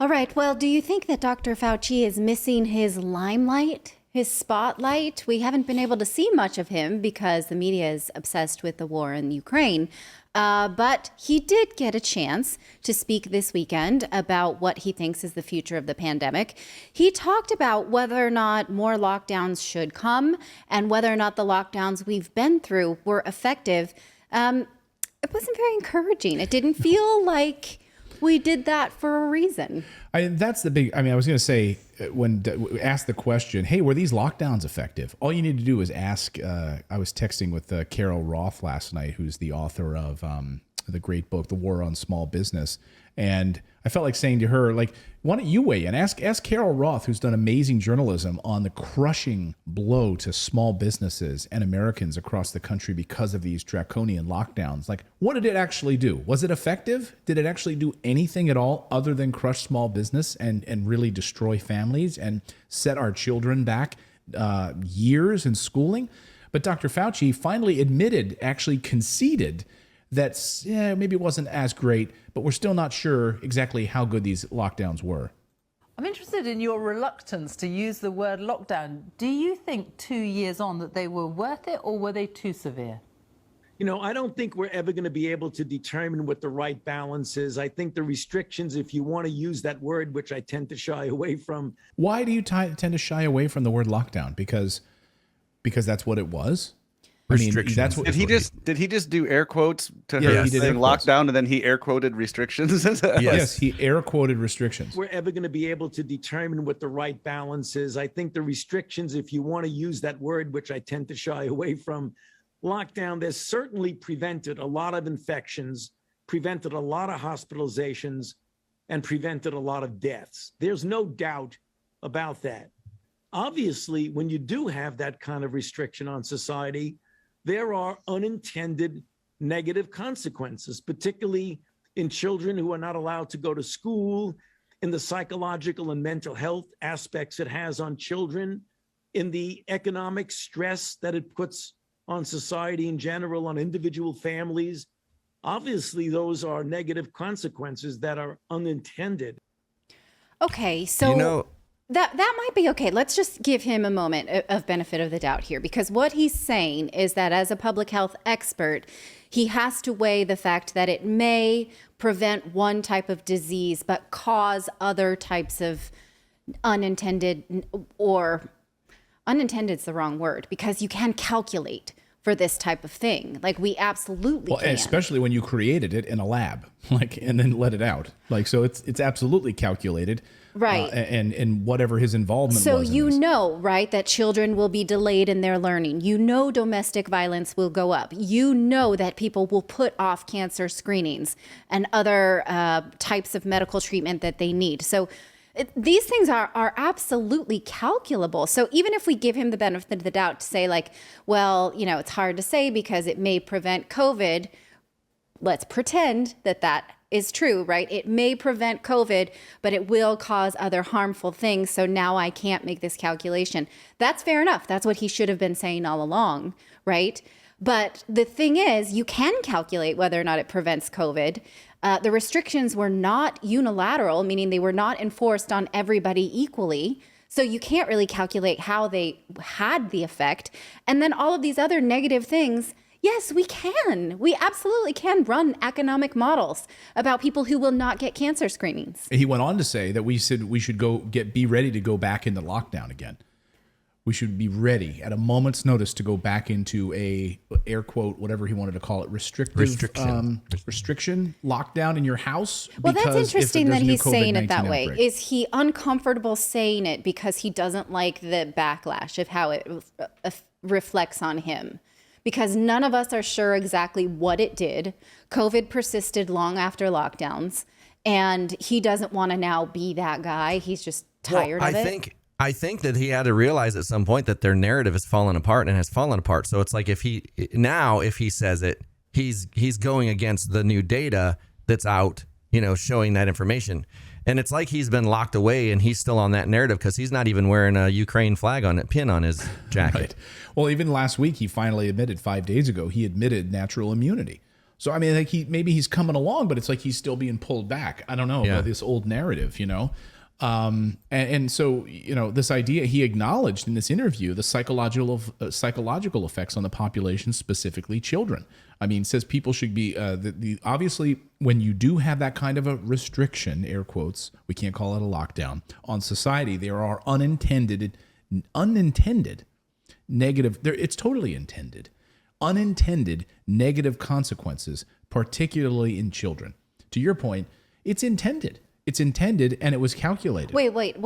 All right. Well, do you think that Dr. Fauci is missing his limelight, his spotlight? We haven't been able to see much of him because the media is obsessed with the war in Ukraine. But he did get a chance to speak this weekend about what he thinks is the future of the pandemic. He talked about whether or not more lockdowns should come and whether or not the lockdowns we've been through were effective. It wasn't very encouraging. It didn't feel like we did that for a reason. That's the big. I was going to say when ask the question, hey, were these lockdowns effective? All you need to do is ask. I was texting with Carol Roth last night, who's the author of the great book, The War on Small Business. And I felt like saying to her, like, why don't you weigh in? Ask Carol Roth, who's done amazing journalism on the crushing blow to small businesses and Americans across the country because of these draconian lockdowns. Like, what did it actually do? Was it effective? Did it actually do anything at all other than crush small business and really destroy families and set our children back years in schooling? But Dr. Fauci finally admitted, actually conceded, that maybe it wasn't as great, but we're still not sure exactly how good these lockdowns were. I'm interested in your reluctance to use the word lockdown. Do you think 2 years on that they were worth it, or were they too severe? I don't think we're ever going to be able to determine what the right balance is. I think the restrictions, if you want to use that word, which I tend to shy away from. Why do you tend to shy away from the word lockdown? Because that's what it was? Restrictions. That's what, did he just do air quotes to her he did saying quotes. lockdown, and then he air quoted restrictions? Yes, he air quoted restrictions. We're ever going to be able to determine what the right balance is. I think the restrictions, if you want to use that word, which I tend to shy away from, lockdown, there's certainly prevented a lot of infections, prevented a lot of hospitalizations, and prevented a lot of deaths. There's no doubt about that. Obviously, when you do have that kind of restriction on society, there are unintended negative consequences, particularly in children who are not allowed to go to school, in the psychological and mental health aspects it has on children, in the economic stress that it puts on society in general, on individual families. Obviously, those are negative consequences that are unintended. Okay, so that might be okay. Let's just give him a moment of benefit of the doubt here, because what he's saying is that as a public health expert, he has to weigh the fact that it may prevent one type of disease, but cause other types of unintended is the wrong word, because you can calculate for this type of thing. Like, we absolutely can. Especially when you created it in a lab, and then let it out. So it's absolutely calculated. Right. And whatever his involvement was. So right, that children will be delayed in their learning. Domestic violence will go up. That people will put off cancer screenings and other types of medical treatment that they need. So these things are absolutely calculable. So even if we give him the benefit of the doubt to say, like, well, it's hard to say because it may prevent COVID, let's pretend that is true, right? It may prevent COVID, but it will cause other harmful things. So now I can't make this calculation. That's fair enough. That's what he should have been saying all along, right? But the thing is, you can calculate whether or not it prevents COVID. The restrictions were not unilateral, meaning they were not enforced on everybody equally. So you can't really calculate how they had the effect. And then all of these other negative things, yes, we can. We absolutely can run economic models about people who will not get cancer screenings. He went on to say that we should be ready to go back into lockdown again. We should be ready at a moment's notice to go back into a air quote, whatever he wanted to call it, restriction lockdown in your house. Well, that's interesting that he's saying it that way. Is he uncomfortable saying it because he doesn't like the backlash of how it reflects on him? Because none of us are sure exactly what it did. COVID persisted long after lockdowns, and he doesn't want to now be that guy. He's just tired of it. I think that he had to realize at some point that their narrative has fallen apart and has fallen apart. So it's like if he says it, he's going against the new data that's out, showing that information. And it's like he's been locked away and he's still on that narrative because he's not even wearing a Ukraine flag pin on his jacket. Right. Well, even last week, he finally admitted, 5 days ago, he admitted natural immunity. So I mean, like maybe he's coming along, but it's like he's still being pulled back. I don't know about this old narrative, and so this idea he acknowledged in this interview the psychological effects on the population, specifically children. I mean, says people should be obviously when you do have that kind of a restriction, air quotes, we can't call it a lockdown on society. There are unintended negative. It's totally intended. Unintended negative consequences, particularly in children. To your point, it's intended. It's intended, and it was calculated. Wait.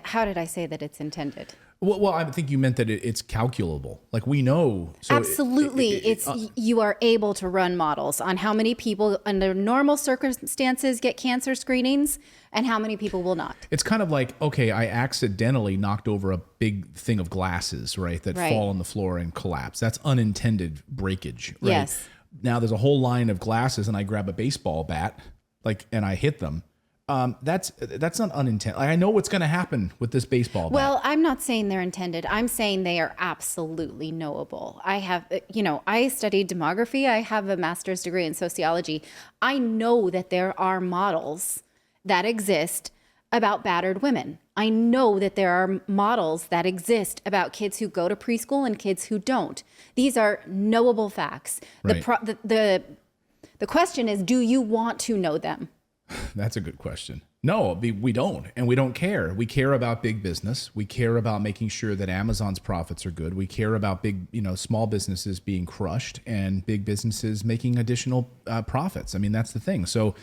How did I say that it's intended? Well, I think you meant that it's calculable. Like we know. So Absolutely. You are able to run models on how many people under normal circumstances get cancer screenings and how many people will not. It's kind of like, okay, I accidentally knocked over a big thing of glasses, right, that fall on the floor and collapse. That's unintended breakage, right? Yes. Now there's a whole line of glasses and I grab a baseball bat, and I hit them. That's not unintended. Like, I know what's going to happen with this baseball bat. Well, I'm not saying they're intended. I'm saying they are absolutely knowable. I have, I studied demography. I have a master's degree in sociology. I know that there are models that exist about battered women. I know that there are models that exist about kids who go to preschool and kids who don't. These are knowable facts. Right. The question is, do you want to know them? That's a good question. No, we don't. And we don't care. We care about big business. We care about making sure that Amazon's profits are good. We care about big, small businesses being crushed and big businesses making additional profits. I mean, that's the thing. So,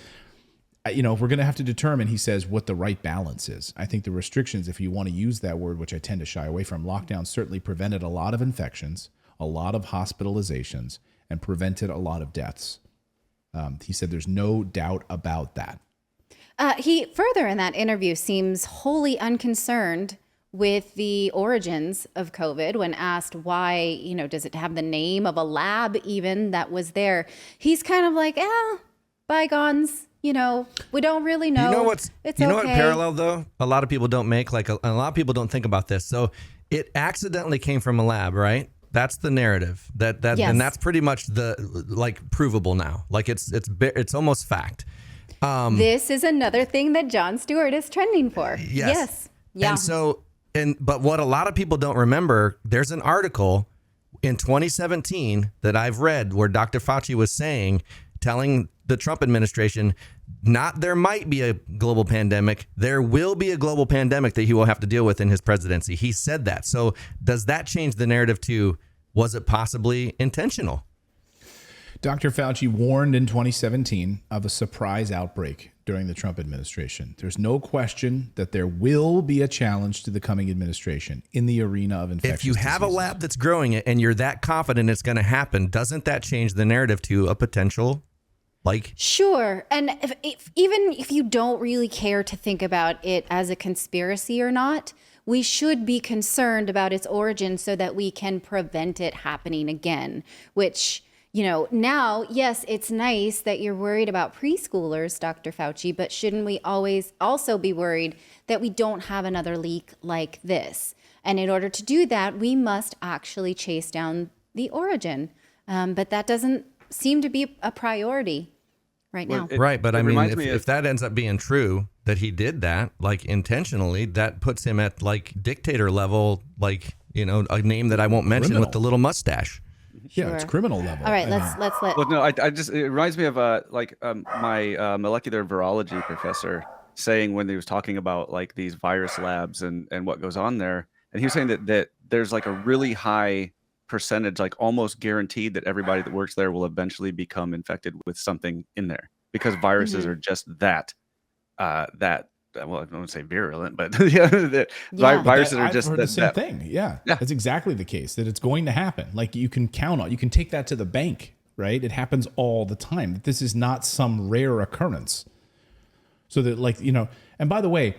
we're going to have to determine, he says, what the right balance is. I think the restrictions, if you want to use that word, which I tend to shy away from, lockdown certainly prevented a lot of infections, a lot of hospitalizations, and prevented a lot of deaths. He said there's no doubt about that. He further in that interview seems wholly unconcerned with the origins of COVID when asked why, does it have the name of a lab even that was there? He's kind of like, bygones, we don't really know. It's okay. What parallel though? A lot of people don't make, a lot of people don't think about this. So it accidentally came from a lab, right? That's the narrative yes. And that's pretty much the provable now. It's almost fact. This is another thing that Jon Stewart is trending for. Yes. Yeah. But what a lot of people don't remember, there's an article in 2017 that I've read where Dr. Fauci was telling the Trump administration, there might be a global pandemic. There will be a global pandemic that he will have to deal with in his presidency. He said that. So does that change the narrative to, was it possibly intentional? Dr. Fauci warned in 2017 of a surprise outbreak during the Trump administration. There's no question that there will be a challenge to the coming administration in the arena of infectious diseases. If you have a lab that's growing it and you're that confident it's going to happen, doesn't that change the narrative to a potential Sure. And even if you don't really care to think about it as a conspiracy or not, we should be concerned about its origin so that we can prevent it happening again, which, now, yes, it's nice that you're worried about preschoolers, Dr. Fauci, but shouldn't we always also be worried that we don't have another leak like this? And in order to do that, we must actually chase down the origin. But that doesn't seem to be a priority right now. Right. But I mean, if that ends up being true, that he did that intentionally, that puts him at dictator level, a name that I won't mention criminal. With the little mustache. Yeah, it's criminal level. All right, let's let. Well, no, it reminds me of my molecular virology professor saying when he was talking about these virus labs and what goes on there, and he was saying that there's a really high percentage, almost guaranteed, that everybody that works there will eventually become infected with something in there because viruses are just that well, I don't want to say virulent, but viruses are just the same thing. Yeah, that's exactly the case, that it's going to happen. You can count on, you can take that to the bank, right? It happens all the time. This is not some rare occurrence. So that and by the way,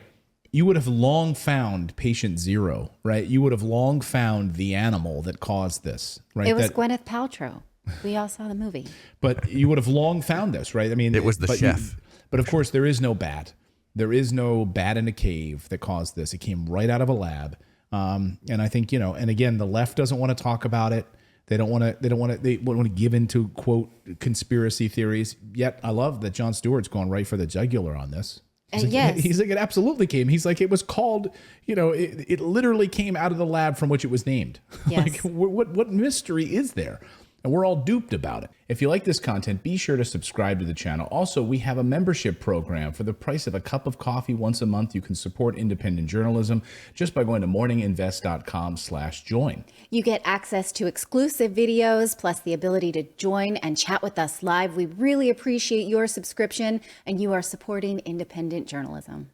you would have long found patient zero, right? You would have long found the animal that caused this, right? It was Gwyneth Paltrow. We all saw the movie. But you would have long found this, right? I mean, it was the chef. But of course, there is no bat. There is no bat in a cave that caused this. It came right out of a lab. And I think, and again, the left doesn't want to talk about it. They don't want to give into, quote, conspiracy theories. Yet I love that Jon Stewart's going right for the jugular on this. He's like, it absolutely came. He's like, it was called, it literally came out of the lab from which it was named. Yes. Like, what mystery is there? And we're all duped about it. If you like this content, be sure to subscribe to the channel. Also, we have a membership program. For the price of a cup of coffee once a month, you can support independent journalism just by going to morninginvest.com/join. You get access to exclusive videos, plus the ability to join and chat with us live. We really appreciate your subscription, and you are supporting independent journalism.